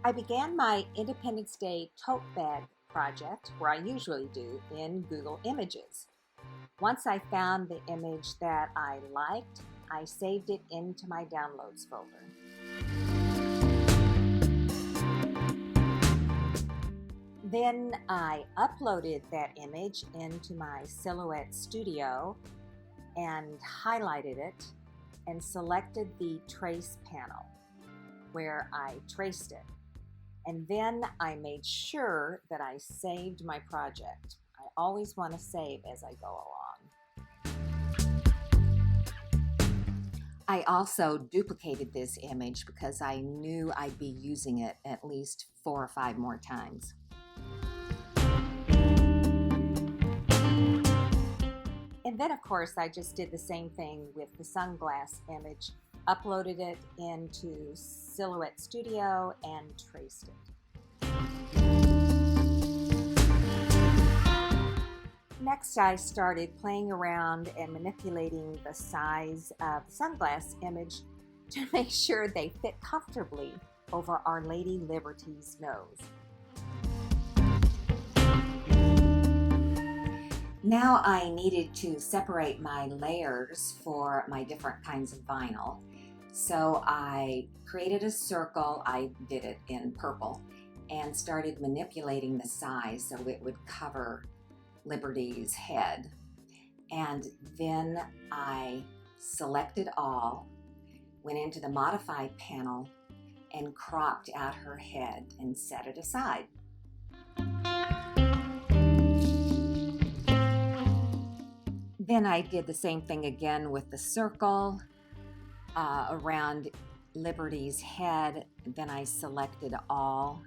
I began my Independence Day tote bag project, where I usually do, in Google Images. Once I found the image that I liked, I saved it into my downloads folder. Then I uploaded that image into my Silhouette Studio and highlighted it and selected the trace panel where I traced it. And then I made sure that I saved my project. I always want to save as I go along. I also duplicated this image because I knew I'd be using it at least 4 or 5 more times. And then, of course, I just did the same thing with the sunglass image, uploaded it into Silhouette Studio and traced it. Next, I started playing around and manipulating the size of the sunglass image to make sure they fit comfortably over Our Lady Liberty's nose. Now I needed to separate my layers for my different kinds of vinyl. So I created a circle, I did it in purple, and started manipulating the size so it would cover Liberty's head. And then I selected all, went into the Modify panel, and cropped out her head and set it aside. Then I did the same thing again with the circle around Liberty's head. Then I selected all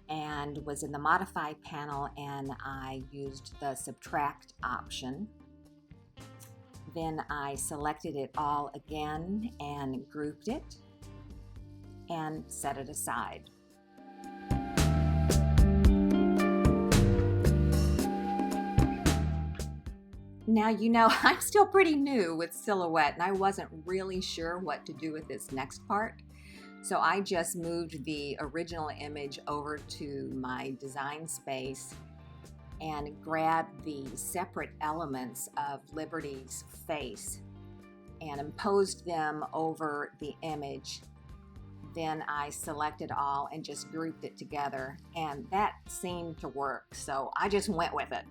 and was in the Modify panel, and I used the Subtract option. Then I selected it all again and grouped it and set it aside. Now, I'm still pretty new with Silhouette, and I wasn't really sure what to do with this next part. So I just moved the original image over to my design space and grabbed the separate elements of Liberty's face and imposed them over the image. Then I selected all and just grouped it together, and that seemed to work, so I just went with it.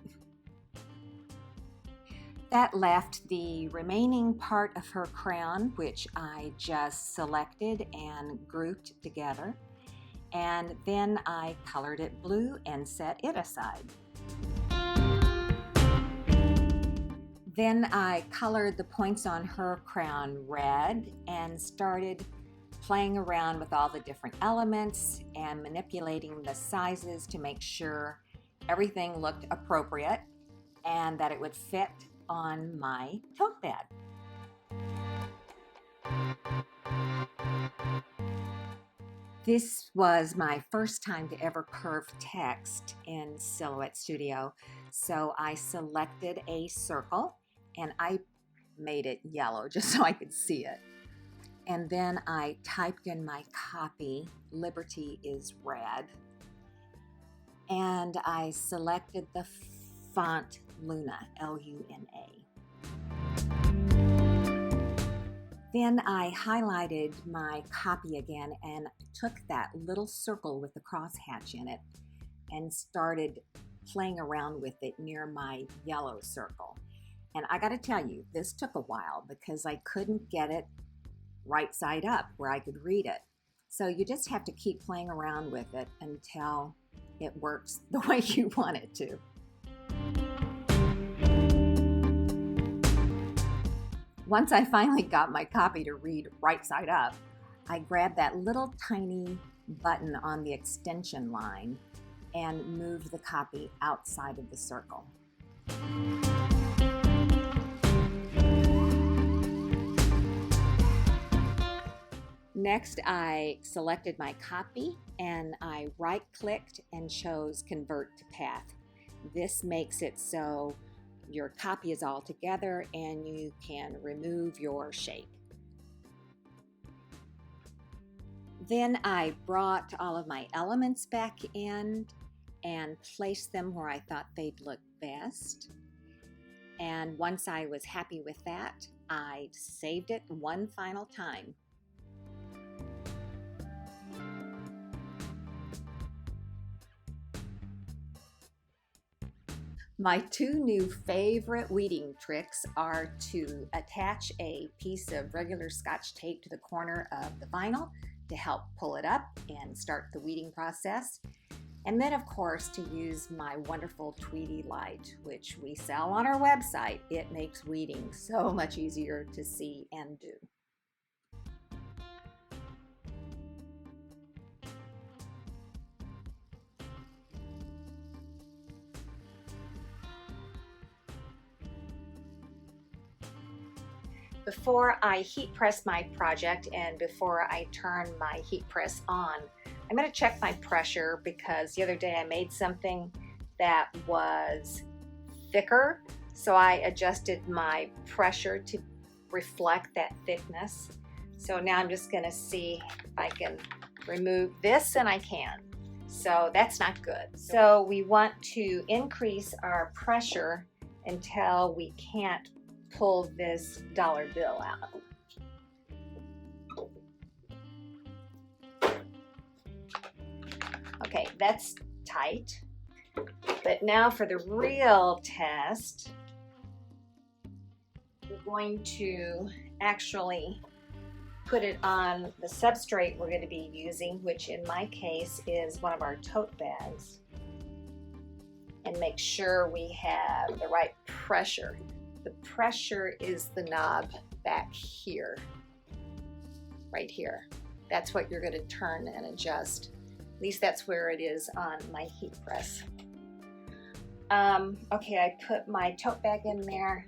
That left the remaining part of her crown, which I just selected and grouped together. And then I colored it blue and set it aside. Then I colored the points on her crown red and started playing around with all the different elements and manipulating the sizes to make sure everything looked appropriate and that it would fit on my tote bag. This was my first time to ever curve text in Silhouette Studio, so I selected a circle and I made it yellow just so I could see it. And then I typed in my copy, Liberty is red, and I selected the font Luna, L-U-N-A. Then I highlighted my copy again and took that little circle with the crosshatch in it and started playing around with it near my yellow circle. And I got to tell you, this took a while because I couldn't get it right side up where I could read it. So you just have to keep playing around with it until it works the way you want it to. Once I finally got my copy to read right side up, I grabbed that little tiny button on the extension line and moved the copy outside of the circle. Next, I selected my copy and I right-clicked and chose Convert to Path. This makes it so your copy is all together and you can remove your shape. Then I brought all of my elements back in and placed them where I thought they'd look best. And once I was happy with that, I saved it one final time. My two new favorite weeding tricks are to attach a piece of regular Scotch tape to the corner of the vinyl to help pull it up and start the weeding process. And then, of course, to use my wonderful Tweety light, which we sell on our website. It makes weeding so much easier to see and do. Before I heat press my project and before I turn my heat press on, I'm going to check my pressure because the other day I made something that was thicker, so I adjusted my pressure to reflect that thickness. So now I'm just going to see if I can remove this, and I can. So that's not good. So we want to increase our pressure until we can't pull this dollar bill out. Okay, that's tight. But now for the real test, we're going to actually put it on the substrate we're going to be using, which in my case is one of our tote bags, and make sure we have the right pressure. The pressure is the knob back here, right here. That's what you're going to turn and adjust. At least that's where it is on my heat press. Okay, I put my tote bag in there.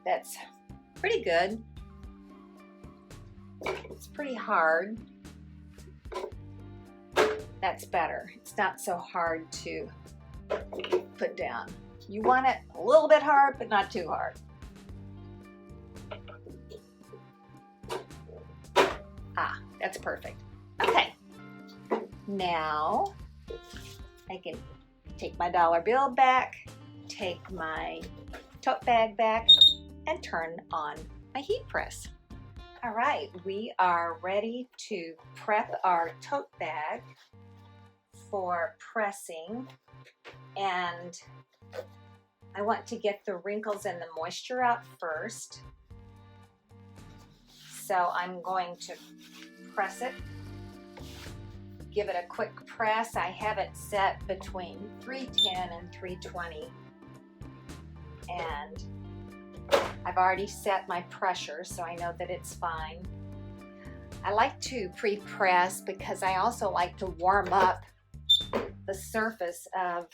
That's pretty good. It's pretty hard. That's better. It's not so hard to put down. You want it a little bit hard, but not too hard. Ah, that's perfect. Okay. Now I can take my dollar bill back, take my tote bag back, and turn on my heat press. All right, we are ready to prep our tote bag for pressing, and I want to get the wrinkles and the moisture out first. So I'm going to press it, give it a quick press. I have it set between 310 and 320, and I've already set my pressure, so I know that it's fine. I like to pre-press because I also like to warm up the surface of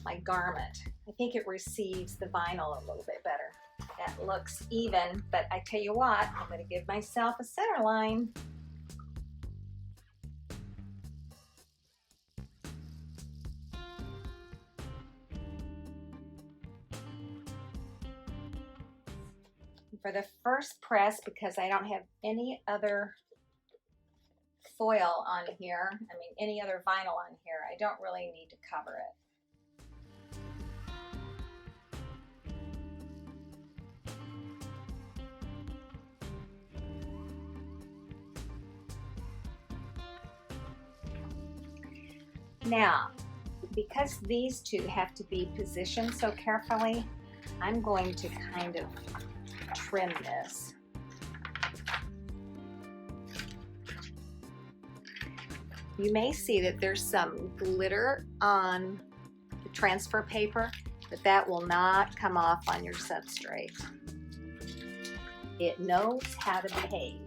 my garment. I think it receives the vinyl a little bit better. That looks even, but I tell you what, I'm going to give myself a center line. For the first press, because I don't have any other foil on here, any other vinyl on here, I don't really need to cover it. Now, because these two have to be positioned so carefully, I'm going to kind of trim this. You may see that there's some glitter on the transfer paper, but that will not come off on your substrate. It knows how to behave.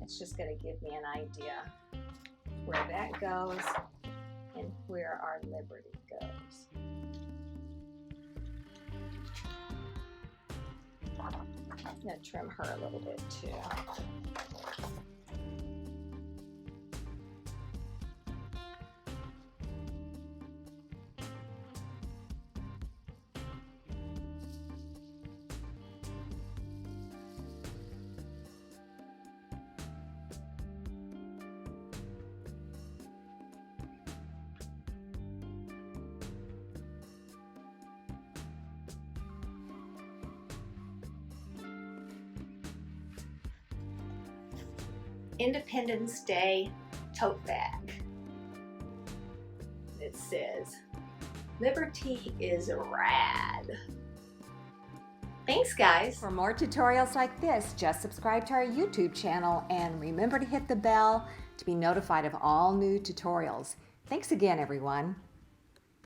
It's just going to give me an idea where that goes and where our Liberty goes. I'm going to trim her a little bit too. Independence Day tote bag. It says, "Liberty is rad." Thanks, guys. For more tutorials like this, just subscribe to our YouTube channel and remember to hit the bell to be notified of all new tutorials. Thanks again, everyone.